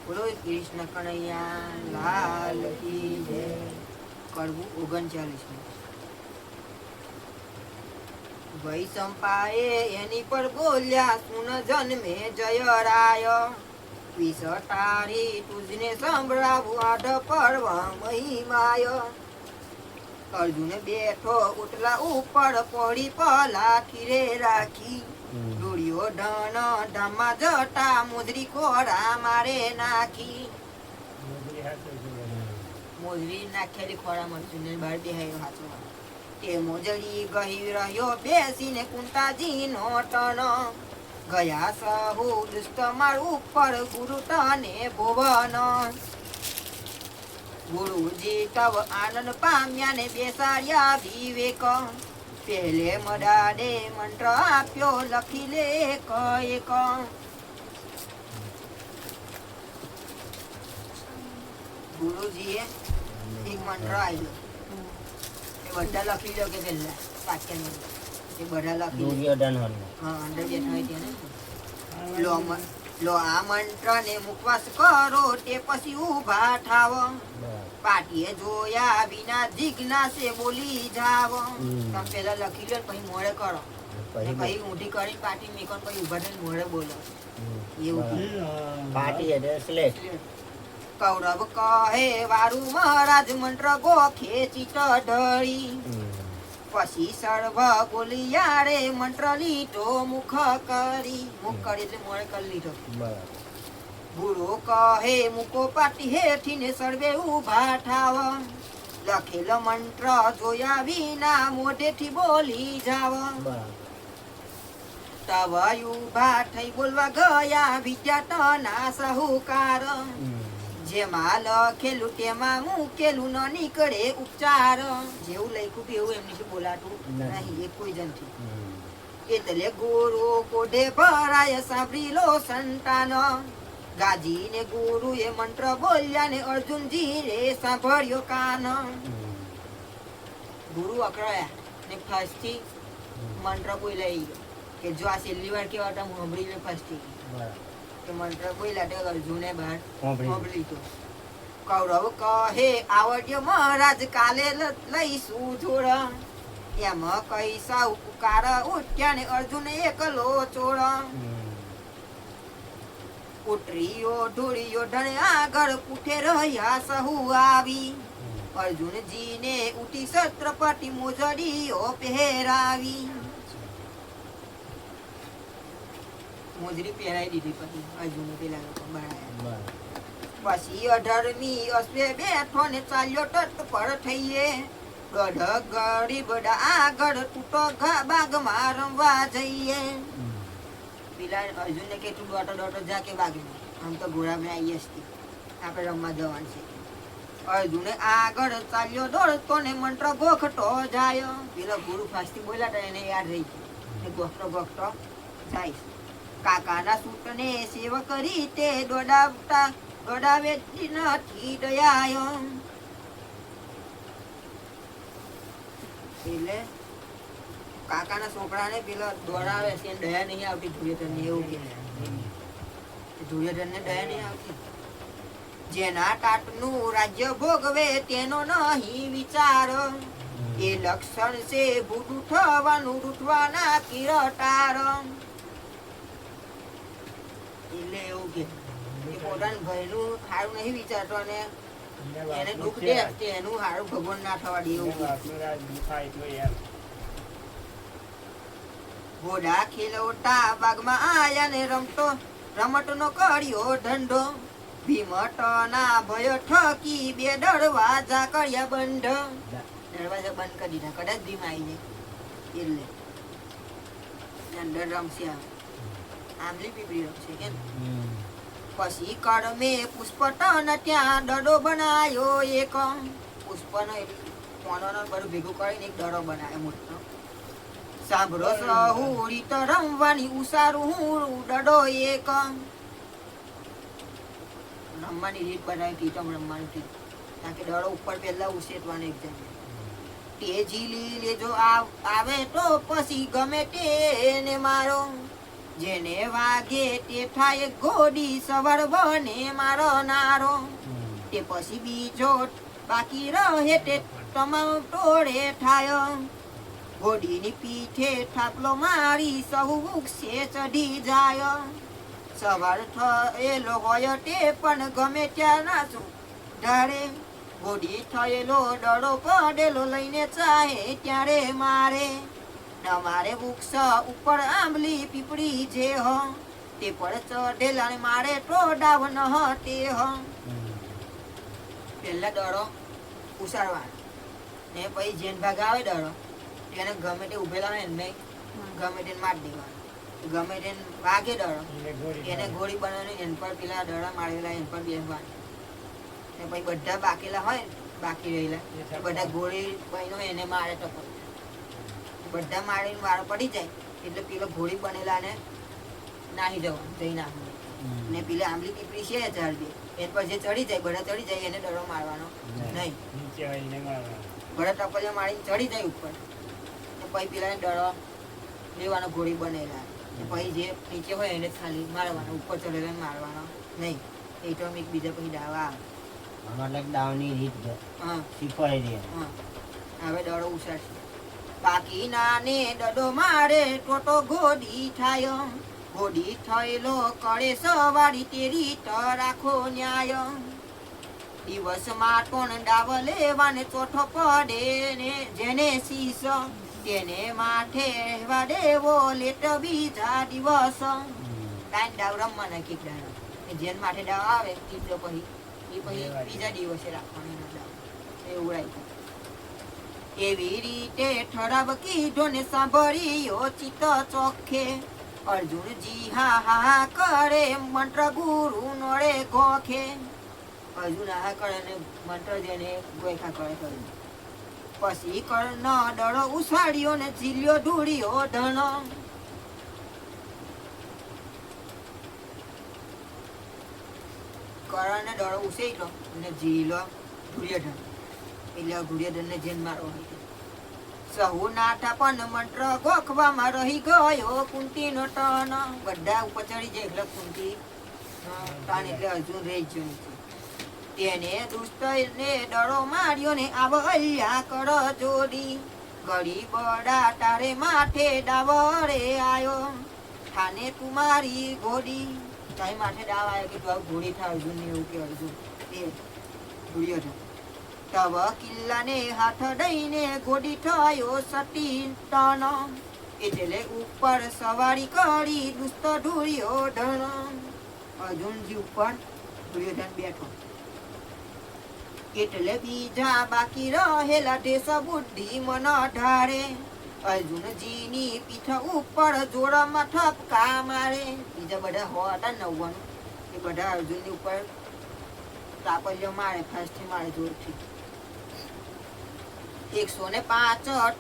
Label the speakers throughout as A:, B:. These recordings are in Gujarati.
A: બોલો કૃષ્ણ કનૈયા લાલ કી જય. કરવું 39. વૈ સંપાએ એની પર બોલ્યા સુન જન્મે જય રાય. વિસટારી તુજને સંભળાવું આઢ પર્વ મહિમાય. અર્જુન બેઠો ઉટલા ઉપર પડી પલાઠી રે રાખી. દુર્યોધન ધામમાં જટા મુદ્રી કોરા મારે નાખી. મોજરી નાખેલી ખોરા અર્જુન બાર બેહાયો હાચો. તે મોજડી ગહી રહ્યો બેસીને કુંતાજી નો ટન. ગયા સહુ દુષ્ટ માર ઉપર ગુરુ તને ભુવન. ગુરુજી તવ આનંદ પામ્યા ને બેસાડ્યા વિવેક. પેલે મડાડે મંત્ર આપ્યો લખી લે એક. ગુરુજીએ એક મંત્ર આવ્યો એ બધા લખી લો કે પેલા વાક્ય એ બધા લખી હા અંદર બેઠા હોય ત્યાં લો આ મંત્ર ને મુખવાસ કરો તે પછી ઉભા થાવ. પાટીએ જોયા વિના જિજ્ઞાસે બોલી જાવ. તમે પેલા લખી લો પછી મોડે કરો પછી ઊંધી કરી પાટી મેકો પછી ઉભા થઈને મોડે બોલો એવું પાટી એટલે કૌરવ કહે વારું મહારાજ મંત્ર ગોખે ચિત ઢળી. પછી સર્વ બોલિયા રે મંત્ર લીધો મુખ કરી. મુખ કરી એટલે મોડે કરી લીધો. ગુરુ કહે મુકો પાટી હેઠી ને સર્વે ઉભા થાવ. લખેલો મંત્ર જોયા વિના મોઢેથી બોલી જાવ. તવ ઉભા થઈ બોલવા ગયા વિદ્યાર્થના સહુકાર. જેમાં લખેલું તેમાં મૂકેલું ન નીકળે ઉપચાર. જેવું લખ્યું એવું એમની બોલાતું નહીં એ કોઈ જણથી. એટલે ગુરુ કોઢે ભરાય સાંભળી લો સંતાન. ગાજી ને ગુરુ એ મંત્ર બોલ્યા ને અર્જુનજી રે સાંભળ્યો કાન. ગુરુ અકળાયા ને ફર્સ્ટથી મંત્ર બોલાઈ કે જો આ છેલ્લી વાર કેવા હતા હું સાંભળી લે ફર્સ્ટથી કે મંત્ર બોલ્યા તે અર્જુને બહાર સાંભળી તો. કૌરવ કહે આવડ્યો મહારાજ કાલે લઈશું જોડ. એમાં કઈ સૌ પુકાર ઉઠ્યા ને અર્જુન એકલો ચોર. ઉતરીયો ઢોળીયો ઢણે આગળ પૂઠે રહ્યા સહુ આવી. અર્જુનજી ને ઉઠી છત્રપતિ મોજડીઓ પહેરાવી. મોજડી પહેરાવી દીધી પછી અર્જુન પેલા લોકો બનાયા. પછી 18મી અશ્વે બેઠો ને ચાલ્યો તટ પર થઈએ. ગઢ ગરીબ આગળ તૂટો બાગમાં રમવા જઈએ. પેલા અર્જુન ને કે તું દોટો જા કે બાગમાં આમ તો ઘોડામાં આવીએ છીએ આપણે રમવા જવાનું છે. અર્જુને આગળ ચાલ્યો દોડતો ને મંત્ર ગોખતો જાય. પેલો ગુરુ ફાસ્ટી બોલ્યા એને યાદ રહી ગયું ગોખતો જાય. કાકાના સૂટને સેવ કરી તે દોડાવતા દોડાવે નથી દયાયો. એટલે કાકાના છોકરાને પેલા દોડાવે છે દયા નહીં આવતી ધુર્યોધન એવું કે ધુર્યોધન ને દયા નહીં આવતી. જેના ટાટનું રાજ્ય ભોગવે તેનો નહીં વિચાર. એ લક્ષણ છે ભૂડું થવાનું રૂઠવાના કિરટાર. એટલે એવું કે પોતાનું ભાઈનું સારું નહીં વિચારતો અને એને દુઃખ દે એનું સારું ભગવાન ના થવા દે એવું. ઘોડા ખેલવટા બાગમાં આયા ને રમત નો કર્યો ધંધો. ભીમટના ભય ઠકી બે દરવાજા કર્યા બંધ. દરવાજા બંધ કરી દીધા કદાચ ભીમ આવી જાય એટલે અંદર રમશે આંબલી પીપળી રમશે કે. પછી કડમે પુષ્પટન ત્યાં દડો બનાયો એક. પુષ્પનો પોનો બધું ભેગું કરીને એક દડો બનાવ્યો મોટો. સાંભળો સહુડી તો રમવાની ઉસારું હું દડો એક. રમવાની રીત બનાવી કીટમ રમવાની રીત કારણ કે દડો ઉપર પહેલા ઉછેરવાનો એક જણ. તે ઝીલી લેજો આવે તો પછી ગમે તેને મારો. જેને વાગે તે થાય ઘોડી સવાર બને મારો નારો તે પછી બીજો બાકી રહે તે તમામ ટોળે થાય ઘોડીની પીઠે થાપલો મારી સહુ વૃક્ષે ચઢી જાય સવાર થયેલો હોય તે પણ ગમે ત્યાં નાચું ધારે ઘોડી થયેલો ડળો પડેલો લઈને ચાહે ત્યારે મારે મારે વૃક્ષ ઉપર આંબલી પીપળી જે હ તે પર ચઢેલા ને મારે ટોડાવ ન તે હ પેલા દડો ઉસાડવાનો ને પછી જેન ભાગ આવે દડો તેને ગમે તે ઉભેલા ને નહીં ગમે તેને મારી દેવાનો ગમે તેને વાગે દડો એને ગોળી બનાવીને એન પર પેલા દડા મારેલા એન પર બેસવાનું ને પછી બધા બાકેલા હોય બાકી રહેલા બધા ગોળી બહેનો એને મારે ટપક બધા મારીને વાળો પડી જાય એટલે પેલો ઘોડી બનેલા ને નાહી જવાનું જઈ નાખવાનું ને પેલા આંબલી પીપળી છે ઝાડ એ પર જે ચડી જાય બધા ચડી જાય એને ડરો મારવાનો નહીં બધા ટપલિયા મારી ચડી જાય ઉપર ને પછી પેલાને ડરો લેવાનો ઘોડી બનેલા ને પછી જે નીચે હોય એને ખાલી મારવાનો ઉપર ચડેલા મારવાનો નહીં એટોમિક બીજા પછી દાવા
B: મતલબ દાવની રીત શીખવાડી દે
A: હવે ડરો ઉછાળશે બાકી નાને ડડો મારે ટોટો ઘોડી થાય ઘોડી થયેલો કરે સવારી તેરી તો રાખો ન્યાય દિવસમાં ટોન ડાવ લેવાને ચોથો પડે ને જેને શીશ તેને માથે રહેવા દેવો લેટ બીજા દિવસ ટાઈમ ડાવ રમવા નાખી દાડો જેન માથે ડાવ આવે એટલે પછી બીજા દિવસે રાખવાનો ડાવ એવું રાખ્યું એવી રીતે ઠરાવ કીધો ને સાંભળ્યો ચિત્ત ચોખ્ખે અર્જુનજી હા હા કરે મંત્ર ગુરુ નોળે ગોખે અર્જુન હા કરે ને મંત્ર જેને ગોખા કરે કર્યું પછી કર્ણ દડો ઉછાળ્યો ને ઝીલ્યો ઢૂળ્યો ધન કર્ણ દડો ઉછેર્યો ને ઝીલો ઢૂળ્યો ધન એટલે દુર્યોધન ને જેન મારો સહુ નાઠા પણ મંત્ર ગોખવામાં રહી ગયો કુંતી નો ટન બધા ઉપર ચડી જાય એટલે કુંતી ટન એટલે અર્જુન રહી ગયો તેને દુષ્ટ ને ડરો માર્યો ને આવલ્યા કર જોડી ગળી બડા તારે માથે ડાવરે આયો થાને તુમારી ઘોડી તારી માથે ડાવ આવ્યો કે તું ઘોડી થા અર્જુન ને એવું કે અર્જુન એ દુર્યોધન તવ કિલ્લાને હાથ દઈને ગોડી થયો સતી તન એટલે ઉપર સવારી કરી દુષ્ટ ઢૂળ્યો ધન અર્જુનજી ઉપર દુર્યોધન બેઠો એટલે બીજા બાકી રહેલા દેશ બુદ્ધિ મન ઢારે અર્જુનજીની પીઠ ઉપર જોરમાં ઠપકા મારે બીજા બધા હતા 90 એ બધા અર્જુનની ઉપર તાપલ્યો મારે ફાસ્ટથી મારે જોરથી 105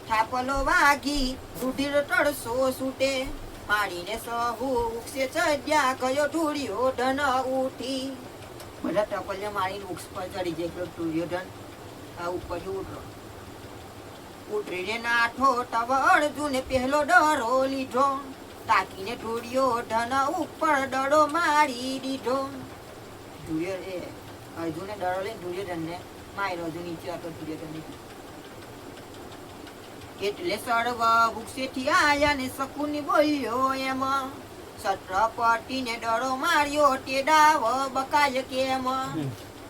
A: થાપલો વાગી રૂઢિર તડસો છૂટે મારીને સહુ વૃક્ષે ચડ્યા ગયો ઢૂળ્યો ધન ઉઠી બધા ટપલિયા મારીને વૃક્ષ પર ચડી જાય દુર્યોધન આ ઉપર ઉઠો ઉતરીને નાઠો તવ અર્જુને પહેલો ડરો લીધો તાકીને ઢૂળ્યો ધન ઉપર ડરો મારી દીધો અર્જુને ડરો લઈને દુર્યોધનને માર્યો અર્જુન નીચે હતો દુર્યોધન એટલે સર્વ વૃક્ષેથી આયા ને શકુની બોલ્યો એમ છત્રપતિને ડરો માર્યો તે ડાવ બકાય કેમ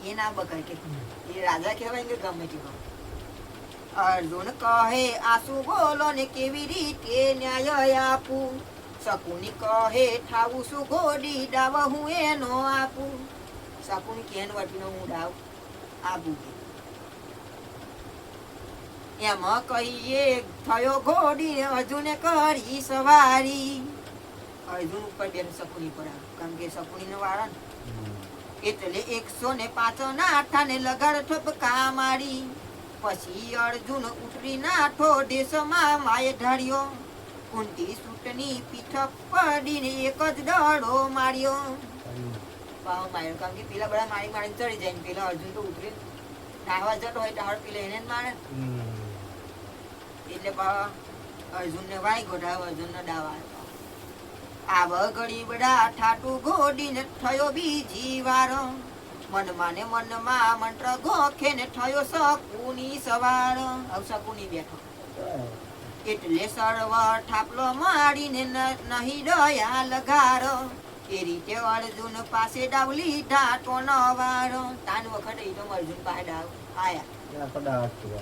A: એ ના બકાય કે એ રાજા કહેવાય કે ગમે તે અર્જુન કહે આસુ બોલો ને કેવી રીતે ન્યાય આપું શકુની કહે ઠાવું શું ઘોડી ડાવ હું એનો આપું શકુની કેન વટીનો હું ડાવ આપું એમ કહીએ થયો ઘોડી અર્જુને કરી સવારી અર્જુન ઉપર બેન શકુની પર કારણ કે શકુની નો વાળા એટલે 105 નાઠાને લગાડ ઠપકા મારી પછી અર્જુન ઉતરી નાઠો દેશમાં માય ઢાળ્યો કુંતી સૂટની પીઠ પડીને એક જ દડો માર્યો પાવ માર્યો કારણ કે પેલા બધા મારી મારીને ચડી જાય ને પેલા અર્જુન તો ઉતરી નાહવા જતો હોય ઢાળ પેલા એને જ મારે એટલે અર્જુન ને વાઈ ગોઠાવ અર્જુન નો ડાવ આવ્યો આવ ગળીબડા ઠાટું ઘોડીને થયો બીજી વાર મનમાં ને મનમાં મંત્ર ગોખે ને થયો શકુની સવાર હવે શકુની બેઠો એટલે સર્વ ઠાપલો મારીને નહીં રહ્યા લગાર એ રીતે અર્જુન પાસે ડાવ લીધા તો નવાર તાન વખત એ તો અર્જુન પાસે ડાવ આયા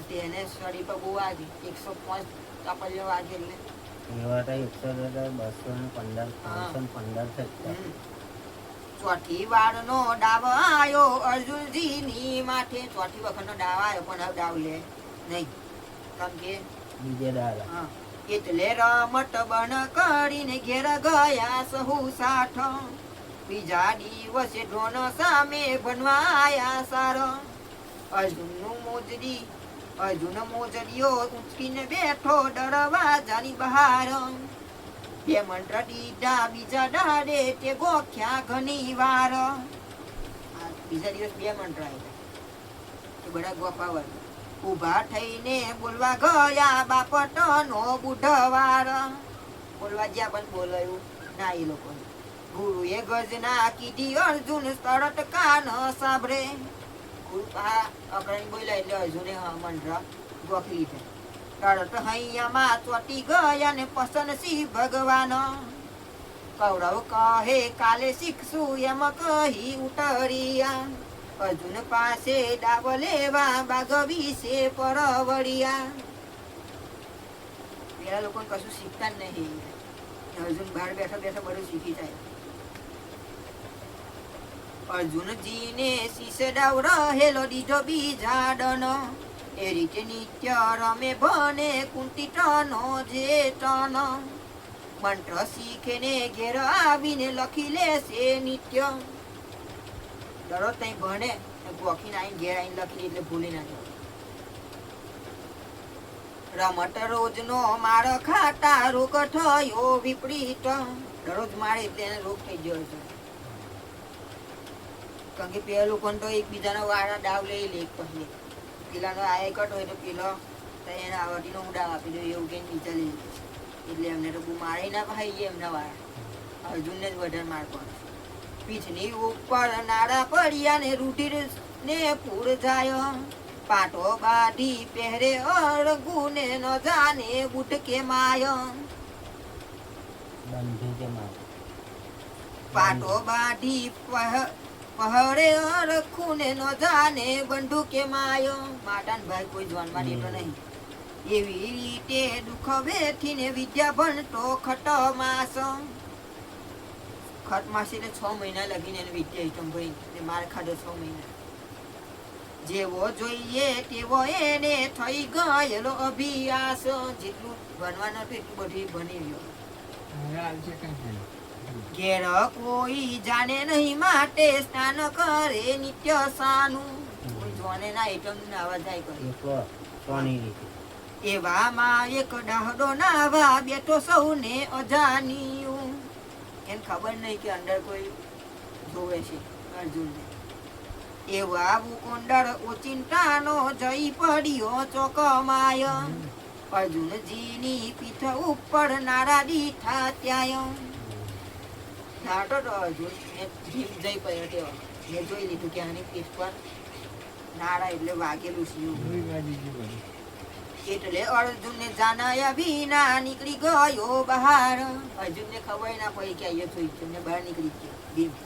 A: તેને સડી પર બહુ વાગી 105 કાપલ્યો વાગે એટલે ચોથી વાર નો ડાવ આયો અર્જુનજી ની માથે ચોથી વખત નો ડાવ આયો પણ હવે ડાવ લે નહીં કેમ કે એટલે રમત બન કરીને ઘેર ગયા સહુ સાઠ બીજા દિવસે ડ્રોન સામે બનવા આયા સાર અર્જુન મોજડીઓ ઉંચકીને બેઠો દરવાજાની બહાર બે મંત્ર દીધા બીજા દાડે તે ગોખ્યા ઘણી વાર બીજા દિવસ બે મંત્ર આવ્યા તો બધા ગોપાવર ઉભા થઈને બોલવા ગયા બાપટ નો બુધવાર બોલવા જ્યાં પણ બોલાયું ના એ લોકો ગુરુએ ગર્જના કીધી અર્જુન તરત કાન સાંભળે અગ્રણી બોલ્યા એટલે અર્જુને મંત્ર ગોખી લીધે તરત હૈયામાં ચોટી ગયા ને પસંદ સી ભગવાન કૌરવ કહે કાલે શીખશું એમ કહી ઉતરિયા અર્જુન પાસે ડાવ લેવા બાગ વિશે પરવડિયા પેલા લોકો કશું શીખતા જ નહીં અર્જુન બહાર બેઠા બેઠા બધું શીખી જાય અર્જુનજી ને શીશ ડાવ રહેલો દીધો બીજા ડનો એ રીતે નિત્ય રમે બને કુંતી ટનો જે ટન મંત્ર શીખે ને ઘેર આવીને લખી લેશે નિત્ય દરરોજ તઈ ભણે ગોખીને આવીને ઘેર આવીને લખી એટલે ભૂલી ના જાય રમત રોજ નો માર ખાતા રોગ થયો વિપરીત દરરોજ મારે એટલે એને રોગ થઈ ગયો છે કારણ કે પેલા લોકો તો એકબીજાનો વાળા ડાવ લઈ લે પછી પેલાનો આ કટ હોય તો પેલો એને આવડીનો હું ડાવ આપી દઉં એવું કઈ બીજા લઈ એટલે એમને તો બહુ મારે ના ભાઈ એમના વાળા અર્જુનને જ વધારે માર પડે પીઠની ઉપર નાડા પડ્યા ને રૂઢીર ને પૂર જાય પાટો બાઢી પહેરે અળગુને ન જાને બુટ કે માય પાટો બાઢી પહરે અળખુને ન જાને બંધુ કે માય માટાન ભાઈ કોઈ જવાનમાં દેતો નહીં એવી રીતે દુઃખ વેઠીને વિદ્યા ભણતો ખટમાસ ખટમાસ એટલે 6 મહિના લગીને એને વિદ્યા હિતમ ભાઈ માર ખાધો 6 મહિના જેવો જોઈએ તેવો એને થઈ ગયેલો અભ્યાસ જેટલું ભણવાનો હતું એટલું બધું ભણી ગયો ઘેર કોઈ જાણે નહીં માટે સ્નાન કરે નિત્ય સાનું કોઈ જોને ના એકમ નાવા જાય કરે એવામાં એક ડાહડો નાવા બેઠો સૌને અજાણ્યું એને ખબર નહીં કે અંદર કોઈ જોવે છે અર્જુનને એવા મુકુંડર ઓચિંતાનો જઈ પડ્યો ચોકમાય અર્જુનજીની પીઠ ઉપર નારા દીઠા ત્યાં નાટો તો અર્જુન જઈ પડ્યો તેઓ મેં જોઈ લીધું કે આની પીઠ પર નારા એટલે વાગેલું છે એટલે અર્જુનને જાણ્યા વિના નીકળી ગયો બહાર અર્જુનને ખબર ના પડી કે અહીંયા જોઈ છે બહાર નીકળી ગયો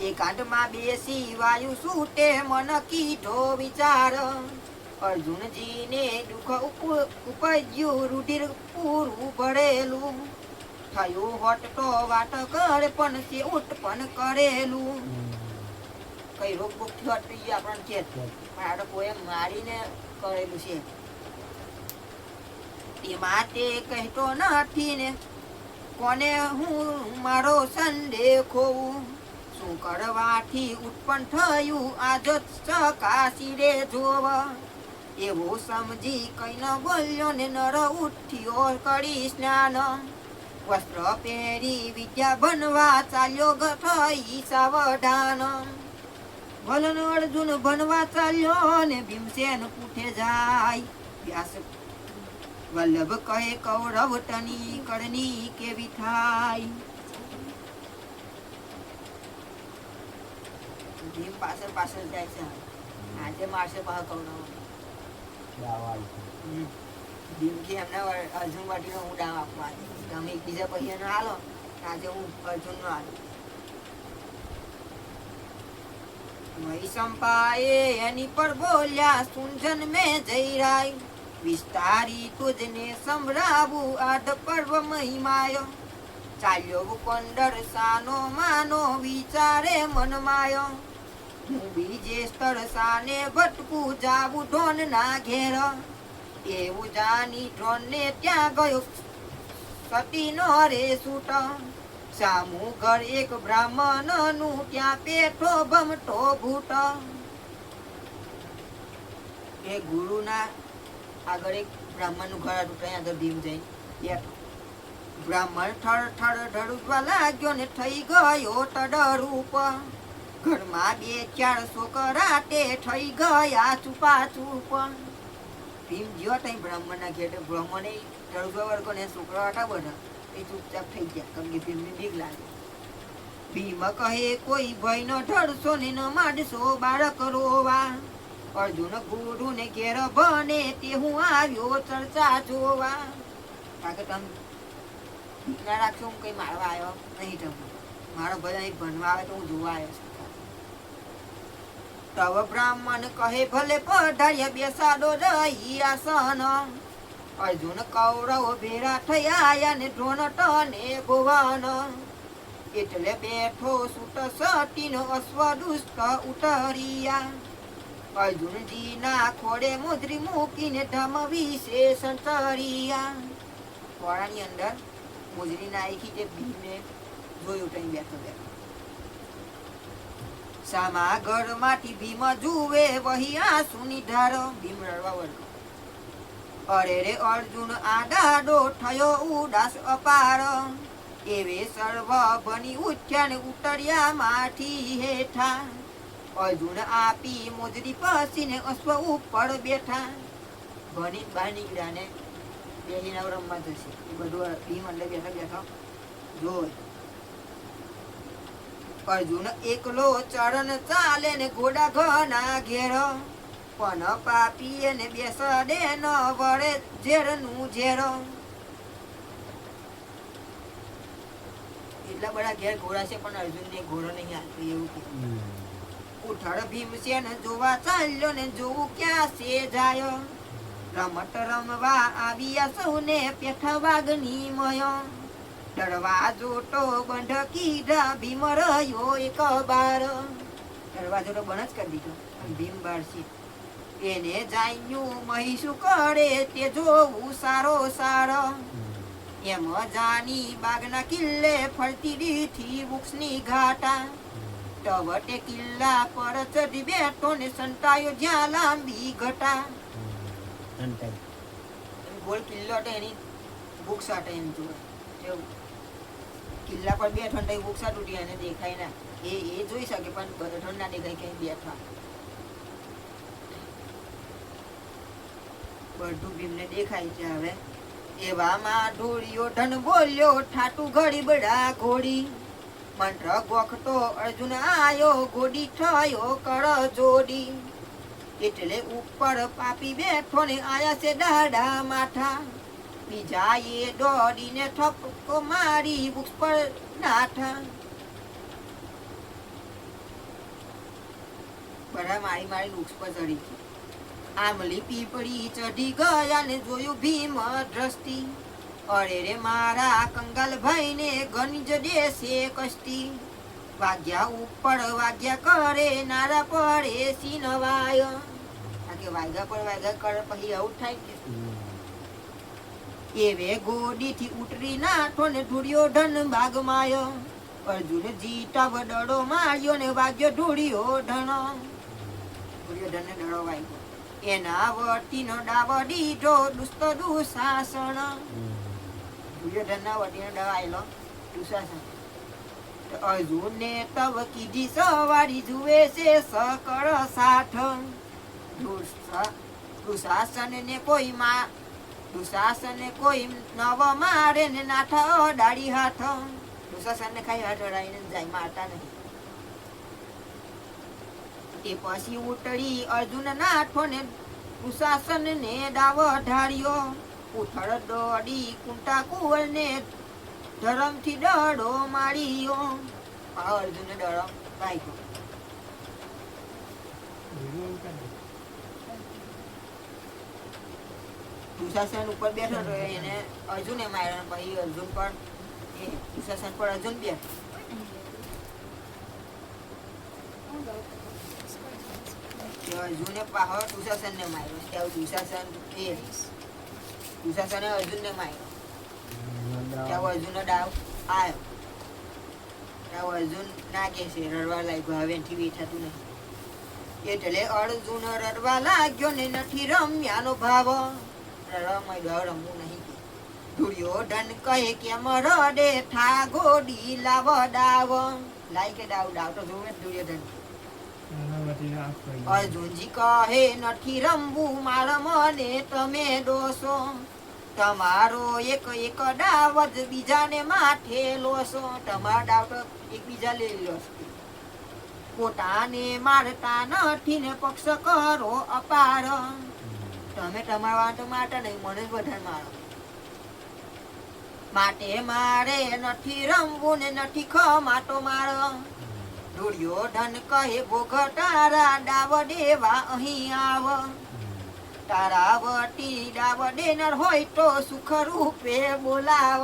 A: એકાંતમાં બેસી વાયુ સૂટે મન કીધો વિચાર અર્જુનજીને દુઃખ ઉપજ્યું રૂધિર પૂરું ભરેલું થયું હટતો વાટ કર પણ તે ઉત્પન્ન કરેલું કઈ રોગ બોગ થયો આપણને કે પણ આ તો કોઈ મારીને કરેલું છે તે માટે કહેતો નથી ને કોને હું મારો સંદેહ ખોવું શું કરવાથી ઉત્પન્ન થયું આજ ચકાસી રે જોવ એવું સમજી કઈ ન બોલ્યો ને નર ઉઠ્યો કરી સ્નાન વસ્ત્ર પહેરી વિદ્યા ભણવા ચાલ્યો થઈ સાવધાન ભલન અર્જુન ભણવા ચાલ્યો ને ભીમસેન પૂઠે જાય વ્યાસ વલ્લભ કહે કૌરવ તની કરણી કેવી થાય. ભીમ પાછળ પાછળ જાય છે. આજે મારશે પાછા કૌરવ. ભીમ કે એમને અર્જુન વાટીનો હું દાવ આપવા તમે એકબીજા પછી એનો હાલો. આજે હું અર્જુન નો હાલો. સંપાએ એની પર બોલ્યા સુંજન મેં જઈ રાય વિસ્તારી તુજને સંભળાવું આઠ પર્વ મહિમાયો. ચાલ્યો કંડર સાનો માનો વિચારે મનમાયો. હું બીજે સ્થળ સાને ભટકું જાવું ઢોન ના ઘેર. એવું જાની ઢોન ને ત્યાં ગયો સતી નો રે સૂટ. સામું ઘર એક બ્રાહ્મણ નું ત્યાં પેઠો ભમટો ભૂટ. એ ગુરુ ના આગળ એક બ્રાહ્મણ નું ઘર હતું ત્યાં આગળ ભીમ જઈ બેઠો. બ્રાહ્મણ ઠળ ઠળ ઢળુવા લાગ્યો ને થઈ ગયો તડરૂપ. ઘરમાં 2-4 છોકરા તે થઈ ગયા છુપા છુપ. ભીમ ગયો ત્યાં બ્રાહ્મણ ના ઘેર. બ્રાહ્મણ ઢળુવા વર્ગો ને છોકરા હતા બધા એ ચૂપચાપ થઈ ગયા કારણ કે ભીમને બીક લાગે. ભીમ કહે કોઈ ભય ન ઢળશો ને ન માંડશો બાળક રોવા. અર્જુન ગુરુ ને ઘેર બને તે હું આવ્યો ચર્ચા જોવા. કારણ કે તમે બીક ના રાખશો હું કઈ મારવા આવ્યો નહીં. તમે મારો ભલે અહીં ભણવા આવે તો હું જોવા આવ્યો છું. તવ બ્રાહ્મણ કહે ભલે પધાર્યા બેસાડો રહી આસન. અર્જુન કૌરવ ભેરા થયા ને દ્રોણ ટને ભુવન. એટલે બેઠો સુત સતીનો અશ્વ દુષ્ટ ઉતરિયા. અર્જુનજી ના ખોડે મુદ્રી મૂકીને ધમ વિશે સંતરિયા. ખોળાની અંદર મુદ્રી નાખી તે ભીમને જોયું ત્યાં બેઠો બેઠો. સામા ઘરમાંથી ભીમ જુએ વહી આંસુની ધાર. ભીમ રડવા વળગો. અરે રે અર્જુન આડાડો થયો ઉદાસ અપાર. એવે સર્વ બની ઉઠ્યા ને ઉતર્યા માથી હેઠા. અર્જુન આપી મોજડી પસીને અશ્વ ઉપર બેઠા. ભણી બહાર નીકળ્યા ને બેહીને રમવા જશે એ બધું ભીમ અંદર બેઠા બેઠા જોઈ. અર્જુન એકલો ચરણ ચાલે ને ઘોડા ઘના ઘેર. પણ પાપીએ ને બેસડે ન વળે ઝેર નું ઝેર. એટલા બધા ઘેર ઘોડા છે પણ અર્જુન ને ઘોડો નહીં હાલતો એવું કે. ઉઠળ ભીમસેન જોવા ચાલ્યો ને જોવું ક્યાં છે જાય. રમત રમવા આવ્યા સૌને પેઠા વાગની મયો. ડરવા જોટો બંધ કીધા ભીમ રહ્યો એક બાર. ડરવા જોટો બંધ જ કરી દીધો ભીમ બાર છે. એને જાણ્યું મહીશું કરે તે જોવું સારો સારો. એમ જાની બાગના કિલ્લે ફરતી દીથી વૃક્ષની ઘાટા. ટવટે કિલ્લા પર ચડી બેઠો ને સંતાયો જ્યાં લાંબી ઘટા. ગોળ કિલ્લો હતો એની વૃક્ષ આટે એમ જોયું. કિલ્લા પર બેઠો ને વૃક્ષા તૂટી એને દેખાય ના. એ જોઈ શકે પણ બેઠો ના દેખાય ક્યાંય બેઠા. બધું ભીમને દેખાય છે હવે. એવામાં ઢોળિયો ધન બોલ્યો ઠાટું ઘડી બડા ઘોડી. મંત્ર ગોખતો અર્જુન આયો ઘોડી થયો કર જોડી. એટલે ઉપર પાપી બેઠો ને આયા છે દાડા માથા. બીજા એ દોડીને ઠપકો મારી વૃક્ષ પર નાઠા. બધા મારી મારી વૃક્ષ પર ચડી છે. આમલી પીપળી ચઢી ગયા ને જોયું ભીમ દ્રષ્ટિ. અરે રે મારા કંગાલ ભાઈ ને ગણજ દેશે કષ્ટી. વાગ્યા ઉપર વાગ્યા કરે નારા પડે સીનવાય. વાગ્યા પર વાગ્યા કરે પછી આવું થાય કે. એવે ગોડી થી ઉતરી નાઠો ને ધૂળિયોધન બાગમાય. અર્જુન જીતા વડડો માર્યો ને વાગ્યો ધૂળિયોધન. ધૂળિયોધન ને ડળો વાગ્યો. એના વટીનો ડાવ દીધો દુષ્ટ દુશાસન. ધૂળિયોધન ના વટીનો ડાવ આવેલો દુશાસન. અર્જુન ને તવ કીધી સવારી જુએ છે સકળ સાઠ. દુશાસન ને કોઈ દુશાસને કોઈ નવ મારે ને નાઠા ડાળી હાથ. દુશાસનને ખાઈ હાથ અડાડીને જાય, મારતા નહીં. તે પછી ઉતરી અર્જુન નાઠો ને દુશાસન ને દાવ ઢાળ્યો. ઉથળ દોડી કુંટા કુંવર ને ધરમ થી ડડો માર્યો. અર્જુન ડરો ભાગ્યો. દુશાસન ઉપર બેઠો હતો એને અર્જુને માર્યો. પછી અર્જુન પર દુશાસન પર અર્જુન બેઠો. અર્જુને પાહો દુશાસન ને માર્યો. ત્યાં દુશાસને અર્જુન ને માર્યો. ત્યાં અર્જુન ડાવ આવ્યો. ત્યાં અર્જુન નાગે છે, રડવા લાગ્યો. હવે એનથી બેઠાતું નહીં. એટલે અર્જુન રડવા લાગ્યો ને નથી રમ્યાનો ભાવ. રડવા માંડ્યો, રમવું નહીં. દુર્યોધન કહે કે રડે થા ગોડી લાવ ડાવ. લાય કે ડાવ. ડાવ તો જોવે દુર્યોધન. અર્જુનજી કહે નથી રમવું માર મને તમે દોષો. તમારો એક એક ડાવ જ બીજાને માથે લોસો. તમારા ડાવ તો એકબીજા લઈ લો. પોતાને મારતા નથી ને પક્ષ કરો અપાર. તમે તમારા વાંટો મારતા નહીં, મને જ વધારે મારો. માટે મારે નથી રમવું ને નથી ખમાટો મારો. દુર્યોધન કહે ભોગ તારા ડાવ દેવા અહીં આવ. તારા વટી ડાવ દેનાર હોય તો સુખ રૂપે બોલાવ.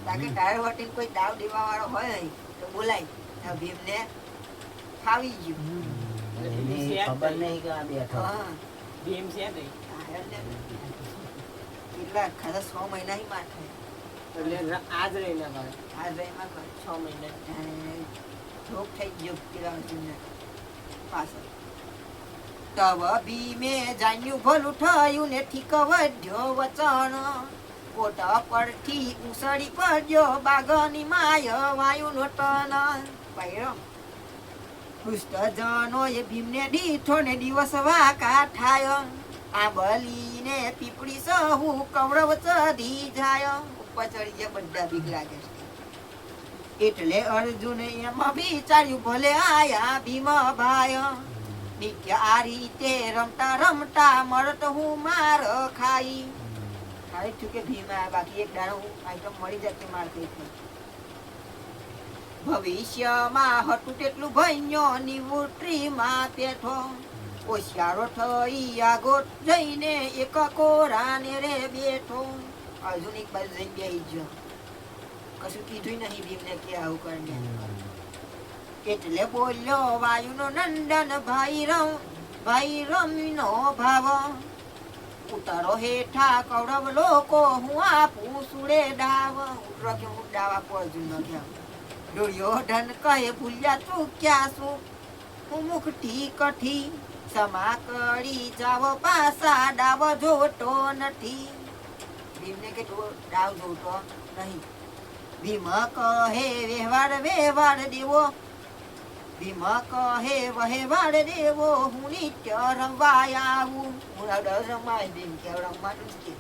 A: તાકે તારા વટી કોઈ ડાવ દેવા વાળો હોય તો બોલાય. ભીમને ફાવી ગયું.
B: ખબર નહીં કે આ બેઠો
A: ભીમ છે કેટલા ખાસ 6 મહિના માં થાય.
B: આજ રહીને
A: આજ રહીમાં 6 મહિના જોગ થઈ ગયો પેલા અર્જુનને પાછળ. તવ ભીમે જાણ્યું ભલું થયું ને ઠીક વધ્યો વચન. કોટ પરથી ઉસળી પડ્યો બાગની માય વાયુ નો તન. દુષ્ટજનો એ ભીમને દીઠો ને દિવસ વાકા થાય. આ બલીને પીપળી સહુ કૌરવ ચડી જાય. ઉપર ચડી ગયા બધા બીક લાગે છે. એટલે અર્જુન એમાં વિચાર્યું ભલે આયા ભીમ ભાઈ. નિત્ય આ રીતે રમતા રમતા મરત હું માર ખાઈ. ખાઈ છું કે ભીમ બાકી એક દાડો આઈટમ મળી જાય માર ખાઈ. ભવિષ્યમાં હતું તેટલું ભણ્યો નિવૃત્તિમાં પેઠો. હોશિયારો થઈ આગો જઈને એક કોરાને રે બેઠો. અર્જુન એક બાજુ જઈને બેસી ગયો. કશું કીધું નહીં ભીમને કે આવું કરીને. એટલે બોલ્યો વાયુનો નંદન ભાઈ રમીનો ભાવ. ઉતારો હેઠા કૌરવ લોકો હું આપું સુડે ડાવ. ઉતરો કે હું ડાવ આપું અર્જુન નો ક્યાં. દુર્યોધન કહે ભૂલ્યા ચૂક્યા શું હું મુખથી કઠી. ક્ષમા કરી જાવ પાસા ડાવ જોતો નથી. ભીમને કે ડાવ જોતો નહીં. ભીમ કહે વ્યવહાર દેવો. ભીમ કહે વહેવાર દેવો હું નિત્ય રમવા આવું. હું રમાય ભીમ કે રમવાનું જ કે.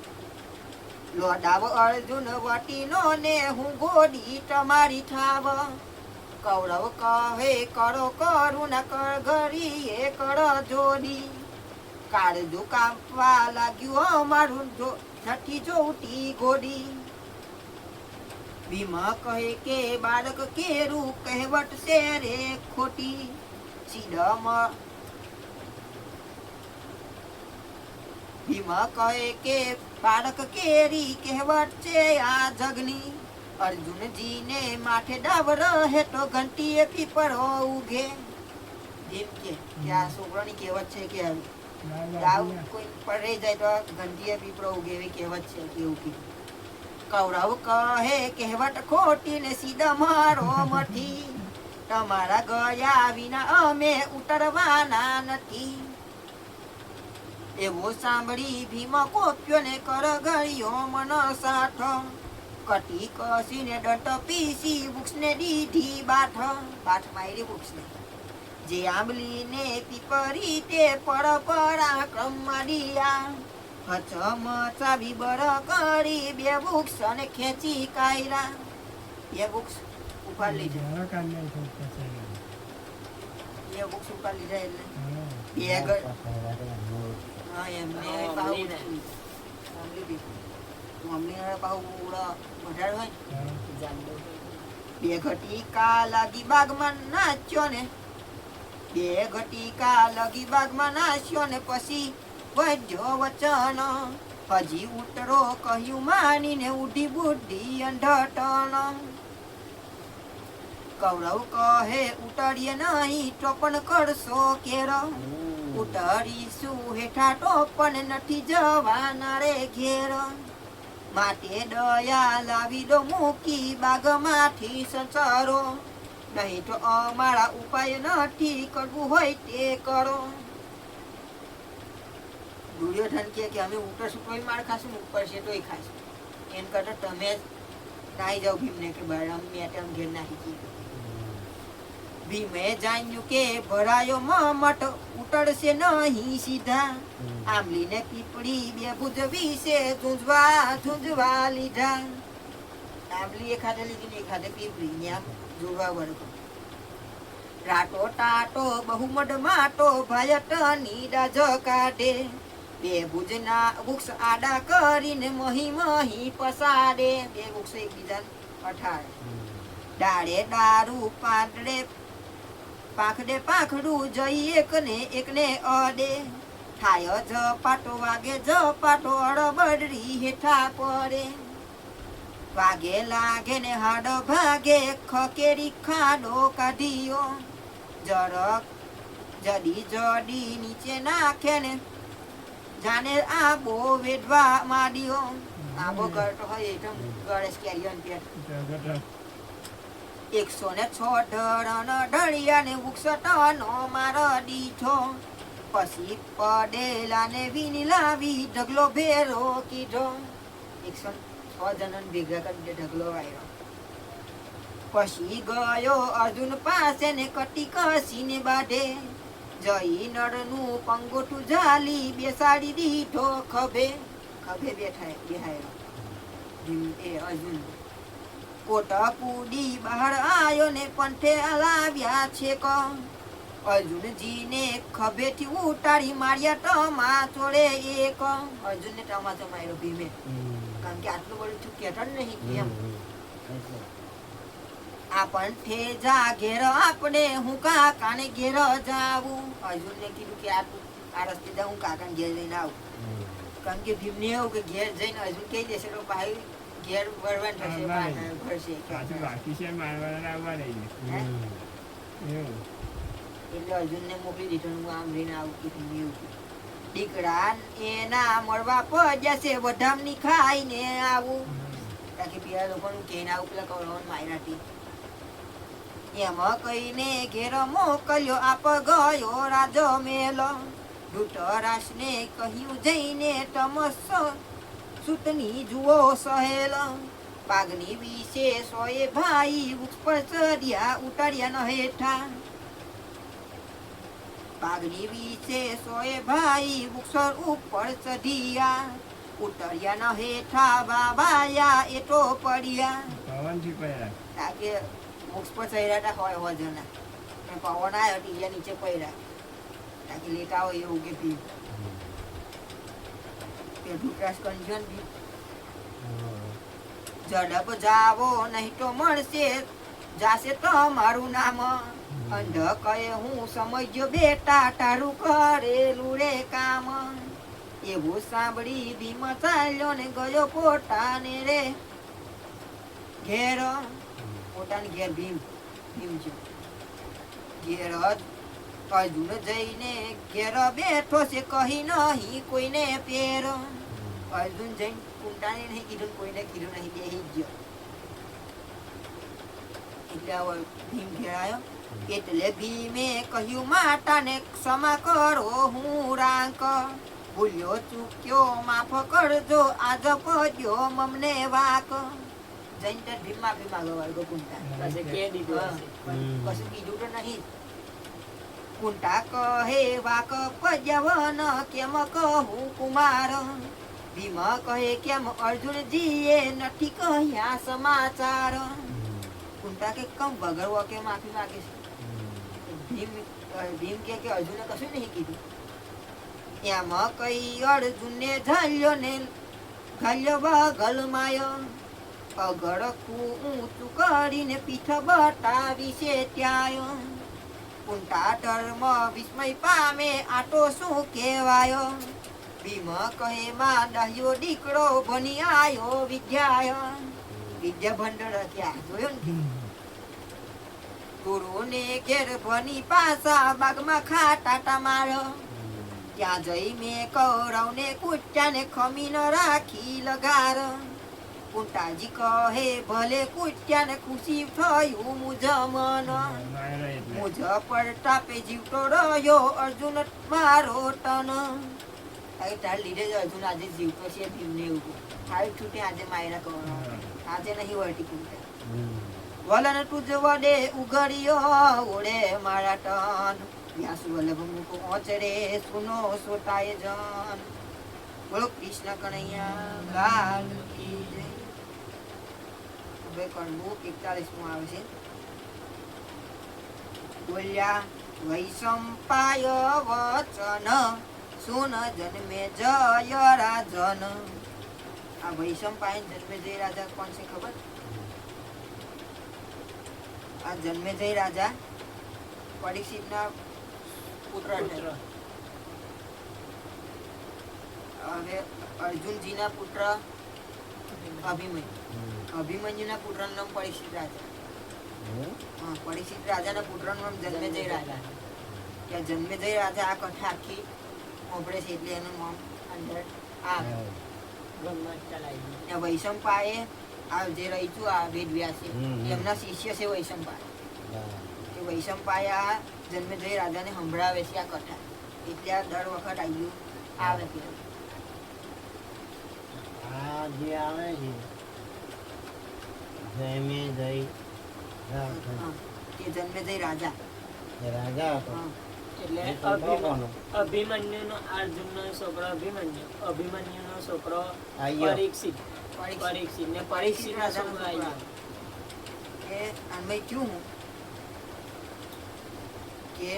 A: લોડાવ અર્જુન વટીનો ને હું ગોડી તમારી થાવ. કૌરવ કહે કરો કરું ન કર ઘડીએ કર જોડી. કાળજુ કાપવા લાગ્યું અમારું નથી જોતી ગોડી. ભીમ કહે કે બાળક કેરું કહેવટ છે રે ખોટી. ભીમ કહે કે બાળક કેરી કહેવત છે આ જગની. અર્જુનજીને માથે ડાવ રહે તો ઘંટીએ પીપળો ઉગે. ભીમ કે આ છોકરાની કહેવત છે કે ડાવ કોઈ પર રહી જાય તો ઘંટીએ પીપળો ઉગે એવી કહેવત છે કેવું કીધું. કૌરવ કહે કહેવત ખોટી ને સીધા મારો મઠી. તમારા ગયા વિના અમે ઉતરવાના નથી. એવો સાંભળી ભીમ કોપ્યો ને કર ગળ્યો મન સાઠ. કટી કસીને દંત પીસી વૃક્ષને દીધી બાઠ. બાઠ મારી વૃક્ષને. જે આંબલી ને પીપરી તે પર પરાક્રમ માંડ્યા. હચમચાવી બર કરી બે વૃક્ષ અને ખેંચી કાયરા. બે વૃક્ષ ઉપાડ લીધા. બે વૃક્ષ ઉપાડ લીધા એટલે બે હા એમને બે ઘટીકા લાગી બાગમાં નાચ્યો ને. બે ઘટીકા લગી બાગમાં નાચ્યો ને પછી વધ્યો વચન. હજી ઉતરો કહ્યું માનીને ઉડી બુદ્ધિ અંધટણ. કૌરવ કહે ઉતરીએ નહીં ટોપણ કરશો કેર. ઉતરીશું હેઠા ટોપણ નથી જવાના રે ઘેર. માટે દયા લાવી દો મૂકી બાગમાંથી સંસારો. નહીં તો અમારા ઉપાય નથી કરવું હોય તે કરો. દુર્યોધન કે અમે ઉતરશું તોય માર ખાશું, ઉપર છે તોય ખાશું. એમ કરતા તમે જ નાહી જાઓ ભીમને કે બરામ મેટમ ઘેર નાહી ગઈ. ભીમે જાણ્યું કે ભરાયો મમટ ઉતરશે નહીં સીધા. આંબલીને પીપળી બે ભુજ વિશે ઝૂંઝવા લીધા. આંબલી એખાદે લીધી ને એખાદે પીપળી ત્યાં જોવા વળગો. રાટો ટાટો બહુમડ માટો ભાયટની ડાજ કાઢે. બે ભુજના વૃક્ષ આડા કરીને મહી પસાડે. બે વૃક્ષ એકબીજાને અઠાડે. ડાળે દારૂ પાંખડે પાંખડું જઈ એકને અડે. થાય ઝપાટો વાગે ઝપાટો અડબડરી હેઠા પડે. વાગે લાગે ને હાડ ભાગે ખકેરી ખાડો કાઢીયો. જડક જડી નીચે નાખે ને જાને આબો વેડવા માંડ્યો. આબો ગળતો હોય એકદમ ગળેશ કેરીઓન પેટ. 106 ઢળણ ઢળિયા ને વૃક્ષટનો માર દીઠો. પછી પડેલા ને વીણી લાવી ઢગલો ભેરો કીધો. 106 જણને ભેગા કરી ઢગલો વાયરો. પછી ગયો અર્જુન પાસે ને કટી કસીને બાંધે. જઈ નળનું પંગોઠું ઝાલી બેસાડી દીધો ખભે. ખભે બેહાયો એ અર્જુન. કોટા કૂદી બહાર આવ્યો ને પંથે લાવ્યા છે ક. અર્જુનજીને ખભેથી ઉતારી માર્યા ટમા ચોડે એક. અર્જુનને ટમાચો માર્યો ભીમે. કારણ કે આટલું બધું તું કહેતો જ નહીં એમ. આપણને જા ઘેર આપણે હું કાકાને ઘેર જાવું. અર્જુનને કીધું કે આ રસ્તે જા હું કાકાને ઘેર જઈને આવું. કારણ કે ભીમને એવું કે ઘેર જઈને અર્જુન કહી દેશે તો ભાઈ ઘેર વળવાનું થશે ભરશે. એટલે અર્જુનને મોકલી દીધો હું આમ રહીને આવું કીધું. દીકરા એના મળવા પડ્યા છે વધામની ખાઈને આવું. તાકી પેલા લોકોનું કહીને આવું પેલા કૌરવન માયરાથી. એમાં કહીને ઘેર મોકલ્યો આપ ગયો રાજો મેલો. ધૃતરાષ્ટ્રને કહ્યું જઈને તમસ સૂતની જુઓ સહેલ. પાગની વિશે સોએ ભાઈ વૃક્ષ પર ચડ્યા ઉતાર્યા ન હેઠા. પાગની વિશે સોએ ભાઈ વૃક્ષ ઉપર ચઢિયા. ઉતર્યા ન હેઠા બાબાયા એ તો પડ્યા. તાકે વૃક્ષ પર ચડ્યા હતા હોય જણા. પવન આવ્યો ટીયા નીચે પડ્યા. તાકે લેતા હોય એવું કે ભી ઝડપ જાવો નહીં તો મળશે જાશે તમારું નામ. અંધ કહે હું સમજ્યો બેટા તારું કરેલું રે કામ. એવું સાંભળી ભીમ ચાલ્યો ને ગયો પોતાને રે ઘેર. પોતાને ઘેર ભીમ છે ઘેર. અર્જુન જઈને ઘેર બેઠો છે કહી નહીં કોઈને પેર. અર્જુન જઈને કુંટાને નહીં કીધું કોઈને કીધું નહીં બેહી ગયો. એટલે ભીમ ઘેર આવ્યો. એટલે ભીમે કહ્યું માતાને ક્ષમા કરો હું રાંક. ભૂલ્યો ચૂક્યો માફ કરજો આજ પડ્યો મમને વાક. જઈને ત્યાં ભીમ માફી માંગવા કુંટા કશું કીધું તો નહીં. કુંટા કહે વાક પજવન કેમ કહું કુમાર ભીમ કહે કેમ અર્જુનજીએ નથી કહ્યા સમાચાર કુંટા કે કમ ભગરવો કે માફી માંગે છે ભીમ કે અર્જુને કશું નહીં કીધું એમ કઈ અર્જુનને ઝલ્યો ને ઘલ્યો બગલમાયો અગડકું ઊંચું કરીને પીઠ બતાવી છે ત્યાં કુંટા ધર્મ વિસ્મય પામે આટો શું કહેવાયો ભીમ કહે માં દહ્યો દીકરો ભણી આયો વિદ્યા ભંડળ ક્યાં જોયો ને ગુરુ ને ઘેર ભણી પાસા બાગમાં ખાટા ટમારો ત્યાં જઈ મેં કૌરવ ને કુટ્યા ને ખમી ન રાખી લગાર કુંટાજી કહે ભલે કુટ્યા ને ખુશી થયું મુજ મન મુજ પર તાપે જીવતો રહ્યો અર્જુન મારો તન તાર લીધે જ અર્જુન આજે જીવતો છે ભીમને એવું હાલ છૂટે આજે માયરા કૌરવ આજે નહીં વળતી કુંટા વલન તુજ વડે ઉઘડ્યો ઉડે મારા ટન વ્યાસ વલ્લભ મુખ ઓચરે સુનો સોતાય જન બોલો કૃષ્ણ કનૈયા લાલ કી જય હવે કણવું 41 આવે છે બોલ્યા વૈશંપાય વચન સુન જન્મે જય રાજન આ વૈશંપાય જન્મે જય રાજા કોણ છે ખબર આ જન્મે જય રાજા પરીક્ષિતના પુત્ર હવે અર્જુનજીના પુત્ર અભિમન્યુના પુત્રનું નામ પરીક્ષિત રાજા પરીક્ષિત રાજાના પુત્રનું નામ જન્મેજય રાજા ત્યાં જન્મેજય રાજા આ કથા આખી મોકળે છે એટલે એનું નામ અંદર આ વૈશંપાએ આ જે રહીશું આ વેદવ્યાસે એમના શિષ્ય છે વૈશંપાય એ વૈશંપાયા જન્મેજય રાજાને સંભળાવે છે આ કથા એટલે આ દર વખત આવ્યું આવે છે
B: આ જે આવે છે જન્મેજય
A: તે જન્મેજય રાજા
B: રાજા હતો
C: એટલે અભિમન્યુનો અર્જુનનો છોકરો અભિમન્યુનો છોકરો પરીક્ષિત ને પરીક્ષિતના છોકરો આવ્યો
A: કે આમાં ક્યું કે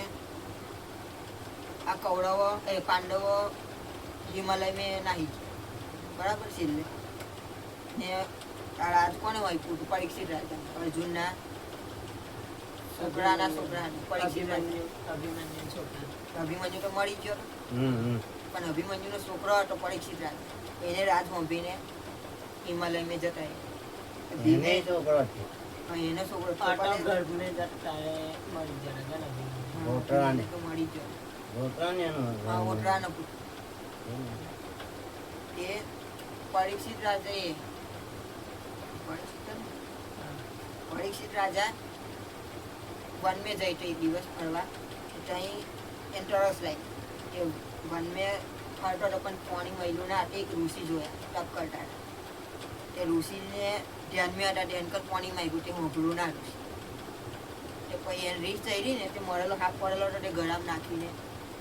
A: આ કૌરવો પાંડવો હિમાલય મેં નાહી બરાબર છે ને આ રાજ કોને હોય પરીક્ષિત રાજા અર્જુનના છોકરાના અભિમન્યુ તો મળી ગયો પણ અભિમન્યુનો છોકરો હતો પરીક્ષિત રાજા એને રાજ મોભીને હિમાલય મેં જતા
B: એને છોકરો છે
A: એનો છોકરો
C: ગર્ભને જતા મળી ગયો
B: ઓટરાને
A: તો મળી ગયો ઓટરાનો પુત્ર એ પરીક્ષિત રાજા વન में જઈ તો એક દિવસ ફરવા ત્યાં એન્ટરસ લાગી એવું વન में ફરતો હતો પણ પાણી મહિલું ના એક ઋષિ જોયા તપ કરતા તે ઋષિને ધ્યાનમાં હતા ધ્યાન કર પાણી માંગ્યું તે હોભળું ના ઋષિ તે પછી એને રીસ જઈ રહી ને તે મળેલો હાથ પડેલો હતો તે ગળામાં નાખીને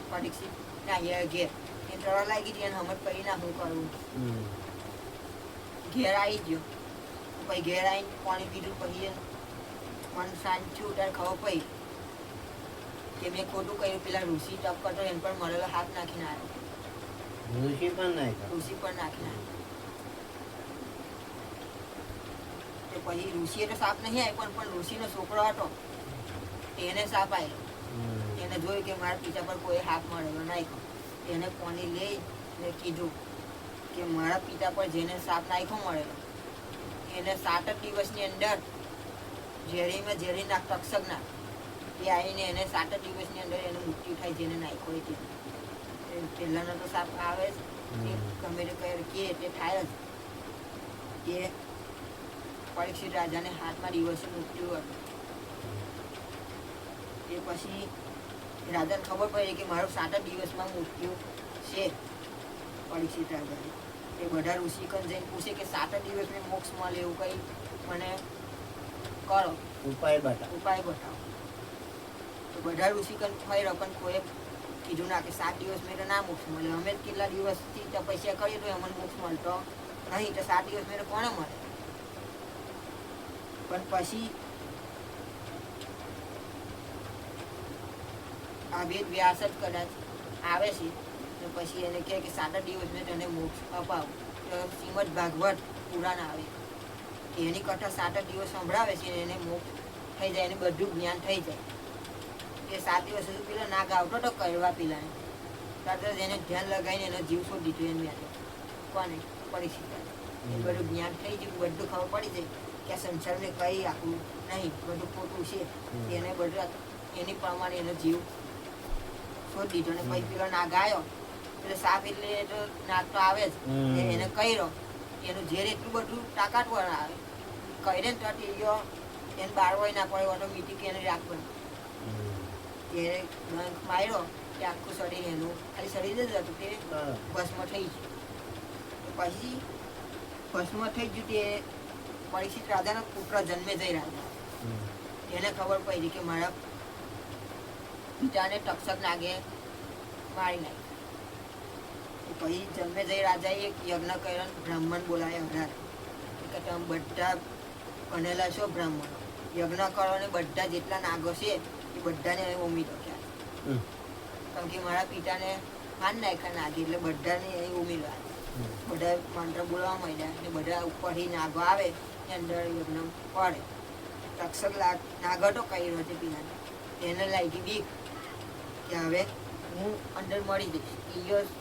A: પરીક્ષિત ના ઘેર એ તળા લાગી હતી એને હમત કરી ના શું કરવું ઘેર આવી ગયો પછી ઘેર આવીને પાણી પીધું પછી મન સાચું ત્યારે ખબર પડી કે મેં ખોટું કર્યું પેલા ઋષિ તપ કરતો એને પણ મળેલો હાથ નાખીને આવ્યો ઋષિ પણ નાખીને આવ્યો પછી ઋષિએ તો સાપ નહીં આપ્યો પણ ઋષિનો છોકરો હતો એને સાપ આવ્યો એને જોયું કે મારા પિતા પર કોઈ હાથ મળેલો નાખ્યો એને પાણી લઈને કીધું કે મારા પિતા પર જેને સાપ નાખ્યો મળેલો એને 7 દિવસની અંદર ઝેરીમાં ઝેરી નાખ તક્ષકના એ આવીને એને 7 દિવસની અંદર એનું મૃત્યુ થાય જેને નાખ્યો હોય તે પહેલાનો તો સાપ આવે જ ગમે તે તે થાય જ કે પરીક્ષિત રાજાને હાથમાં દિવસે મૃત્યુ હતું એ પછી રાજાને ખબર પડી કે મારું 7 દિવસમાં મૃત્યુ છે પરીક્ષિત રાજાને એ બધા ઋષિકન જઈને પૂછે કે 7 દિવસને મોક્ષ મળે એવું કંઈ મને કરો ઉપાય બતાવો તો બધા ઋષિ ફરી રહ્યો પણ કોઈ કીધું ના કે 7 દિવસ મેં ના મોક્ષ મળે. અમે કેટલા દિવસથી તપસ્યા કરીએ તો અમને મોક્ષ મળતો નહીં, તો 7 દિવસ મેં કોને મળે. પણ પછી આ વેદ વ્યાસ જ કદાચ આવે છે ને પછી એને કહે કે 7 દિવસ મેં તને મોક્ષ અપાવું. તો શ્રીમદ ભાગવત પુરાણ આવે કે એની કથા 7 દિવસ સંભળાવે છે એને મોક્ષ થઈ જાય, એને બધું જ્ઞાન થઈ જાય. એ 7 દિવસ સુધી પેલા નાગ આવતો તો કડવા પીલાને તરત એને ધ્યાન લગાવીને એનો જીવ છોડી દીધો. એને કોને પરીક્ષિત એ બધું જ્ઞાન થઈ ગયું, બધું ખબર પડી જાય કે આ સંસારને કઈ આખું નહીં, બધું ખોટું છે. એને બધું એની પ્રમાણે એનો જીવ છોડી દીધો. અને પછી પેલો નાગ આવ્યો એટલે સાપ એટલે તો નાગ તો આવે જ, એને કર્યો એનું ઝેર એટલું બધું તાકાતવર આવે કહી ને તો એને બાળવાય ના પડે ઓટોમેટિક એને રાખવાનું. એને ડંખ માર્યો કે આખું શરીર એનું ખાલી શરીર જ હતું તે ભસ્મ થઈ ગયું. પછી ભસ્મ થઈ ગયું તે પરીક્ષિત રાજાનો પુત્ર જન્મે જઈ રાજા એને ખબર પડી કે મારા પિતાને તક્ષક નાગે મારી નાખ્યું. પછી જન્મે જઈ રાજાએ એક યજ્ઞ કર્યો, બ્રાહ્મણ બોલાવ્યા 18 કે તમે બધા ભણેલા છો બ્રાહ્મણ, યજ્ઞ કરો ને બધા જેટલા નાગો છે એ બધાને ઉમી રાખ્યા. કારણ કે મારા પિતાને માન નાખ્યા નાગી એટલે બધાને અહીં ઉમી રાખ્યા. બધા મંત્ર બોલવા માંડ્યા એટલે બધા ઉપરથી નાગો આવે એ અંદર યજ્ઞ પડે. તક્ષક નાગટો કર્યો છે પિતાને, એને લાગી બીક કે હવે હું અંદર મળી જઈશ.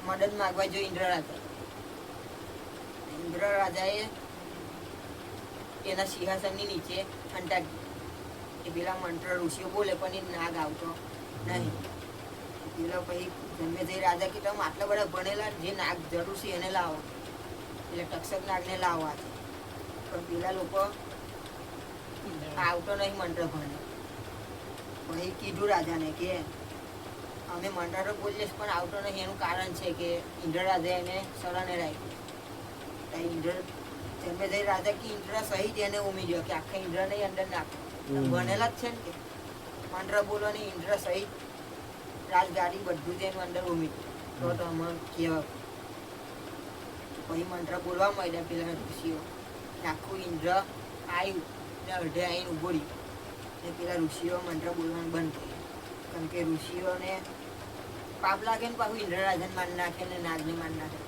A: મદદ માંગવા જો ઇન્દ્ર રાજા. ઇન્દ્ર રાજાએ એના સિંહાસનની નીચે હંટાડી એ પેલા મંત્ર ઋષિઓ બોલે પણ એ નાગ આવતો નહીં. પેલા પછી જન્મે જઈ રાજા કે તમે આટલા બધા ભણેલા, જે નાગ જરૂર છે એને લાવો. એટલે તક્ષક નાગને લાવવા છે પણ પેલા લોકો આવતો નહીં મંત્ર ભણે. પછી કીધું રાજાને કે અમે મંત્ર તો બોલીએ પણ આવતો નહીં, એનું કારણ છે કે ઇન્દ્ર રાજા એને શરણે રાખ્યું. ઇન્દ્ર જન્મે જઈ રાજા કે ઇન્દ્ર સહિત એને ઉમેર્યો કે આખા ઇન્દ્ર નહીં અંદર નાખો. ભણેલા જ છે ને કે મંત્ર બોલવાની ઇન્દ્ર સહિત રાજગાડી બધું જ એનું અંદર ઉમેર્યું તો અમે કહેવા. પછી મંત્ર બોલવા માંડ્યા પેલા ઋષિઓ, આખું ઇન્દ્ર આવ્યું ને અડધે આવીને ઉભો રહ્યું. ને પેલા ઋષિઓ મંત્ર બોલવાનું બંધ કર્યું કારણ કે ઋષિઓને પાપ લાગે ને પાછું ઇન્દ્ર રાજાને માન નાખે ને નાગને માન નાખે.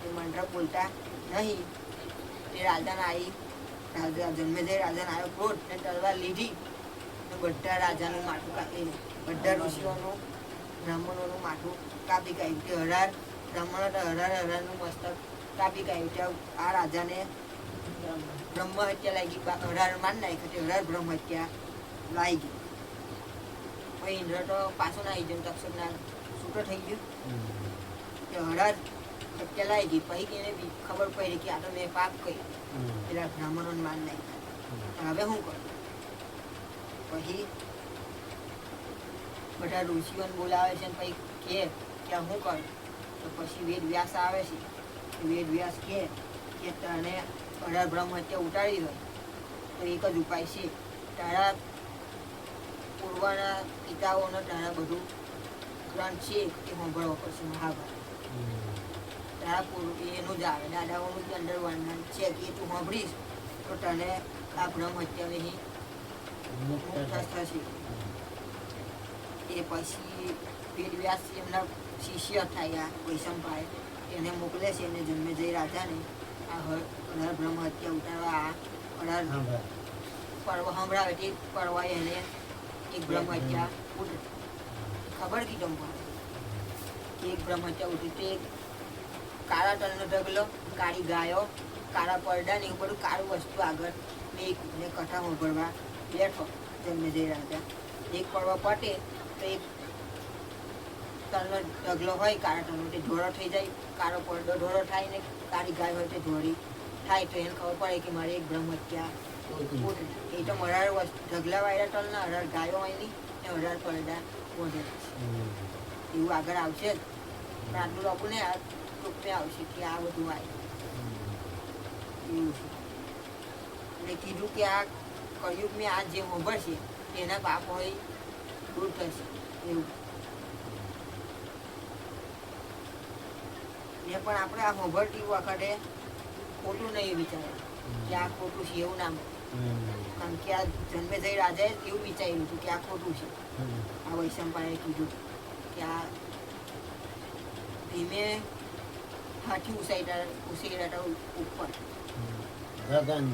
A: એ મંત્ર બોલતા નહીં. એ રાજાને આવી રાજા જન્મે જઈ રાજાને આવ્યો ક્રોધ ને તલવાર લીધી ને બધા રાજાનું માથું કાપી, બધા ઋષિઓનું બ્રાહ્મણોનું માથું કાપી કાઢ્યું. તે 18 બ્રાહ્મણો 18 મસ્તક કાપી કાઢ્યું. આ રાજાને બ્રહ્મ હત્યા લાગી, 18 માન નાખ્યું. 18 બ્રહ્મ હત્યા લાગી. પછી ઇન્દ્ર તો પાછો ના આવી ગયો, તક્ષક ના છૂટો થઈ ગયું. 18 હત્યા લાગી. પછી એને ખબર પડી કે આ તો મેં પાપ કર્યું, પેલા બ્રાહ્મણોને માન નાખ્યા, હવે શું કરું. પછી બધા ઋષિઓને બોલાવે છે પછી કે હું કરું. તો પછી વેદ વ્યાસ આવે છે. વેદ વ્યાસ કે તને 18 બ્રહ્મ હત્યા ઉતારી દો તો એક જ ઉપાય છે, તારા પૂર્વના પિતાઓનો તારા બધું ગ્રંથ છે એ સાંભળવો પડશે. મહાભારત તારા પૂર્વ એનું જ આવે, દાદાઓનું જ અંદર વર્ણન છે કે તું સાંભળીશ તો તને આ બ્રહ્મ હત્યાની મુક્ત થશે. એ પછી વેદ વ્યાસ એમના શિષ્ય થાય વૈશંપાય એને મોકલે છે. એને જન્મે જઈ રાજાને આ 18 બ્રહ્મ હત્યા ઉતારવા આ 18 પર્વ સંભળાવે તે પર્વ એને એક બ્રહ્મ હત્યા ઉતરી. ખબર કીધો કે એક બ્રહ્મ હત્યા ઉતરી. તે કાળા તલનો ઢગલો, કાળી ગાયો, કાળા પડદા ને એવું બધું કાળું વસ્તુ આગળ મેં કથા સાંભળવા બેઠો જન્મે જઈ રાજા. એક પર્વ પટે તો એક તલનો ઢગલો હોય કાળા તલનો તે ધોળો થઈ જાય, કાળો પડદો ધોળો થાય ને કાળી ગાય હોય તે ધોળી થાય. તો એને ખબર પડે કે મારે એક બ્રહ્મ હત્યા ઉતરી. એ તો 18 ઢગલા વાળા તલના 18 ગાયો હોય નહીં ને 18 પડદા વધે એવું આગળ આવશે જ. પણ આટલું લોકોને આ ટૂંકમાં આવશે કે આ બધું આવે એવું છે. એટલે કીધું કે આ કળિયુગમાં આ જે સાંભળશે એના પાપ હોય દૂર થશે એવું. ને પણ આપણે આ સાંભળતી વખતે ખોટું નહીં વિચારે કે આ ખોટું છે એવું ના કારણ કે આ જન્મેજય રાજાએ એવું વિચાર્યું હતું કે આ ખોટું છે. આ વૈશંપાયને કીધું કે આ ધીમે હાથી ઉછેરાતા ઉપર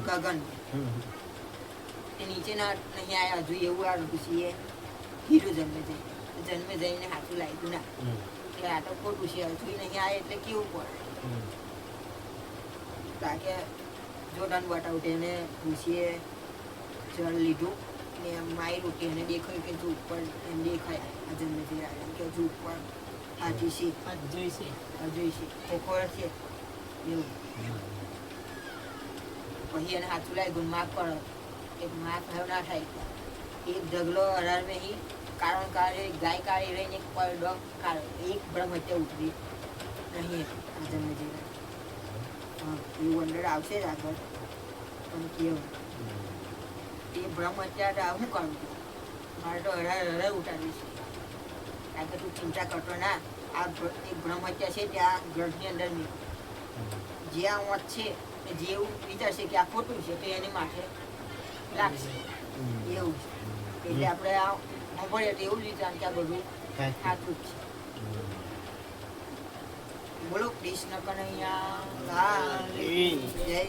A: ગગન તે નીચે ના નહીં આવ્યા હજુ એવું આ ઋષિએ કીધું જન્મે જઈને હાથું લાગ્યું ના કે આ તો ખોટું છે હજુ નહીં આવે એટલે કેવું પડે કારણ કે જોડાન બતાવું તેને ઋષિએ જળ લીધું ને માર્યું કે એને દેખાયું કે જો ઉપર એમ દેખાય આ જન્મે જઈ આવ્યા કે હજુ ઉપર હાથી છે જોઈશે ખોખો છે એવું. પછી એને હાથું લાગ્યું માફ કરો એક માફ થયો ના થાય એક ઢગલો અઢાર મેં કારણ કાળે ગાય કાઢી રહીને એક પડો કાઢો એક બ્રહ્મ હત્યા ઉતરી નહીં આ જન્મે જઈ એવું અંદર આવશે જ આગળ પણ કેવું એ બ્રહ્મ હત્યા હું કરું છું મારે તો હરાર ઉતારવી છે કારણ કે તું ચિંતા કરતો ના આ એક બ્રહ્મ હત્યા છે ત્યાં ગ્રંથની અંદર જે આ મત છે જે એવું વિચારશે કે આ ખોટું છે તો એની માથે લાગશે એવું છે એટલે આપણે આ સાંભળીએ તો એવું જ વિચાર કે આ બધું સાચું જ છે. બોલો કૃષ્ણ કનૈયા જય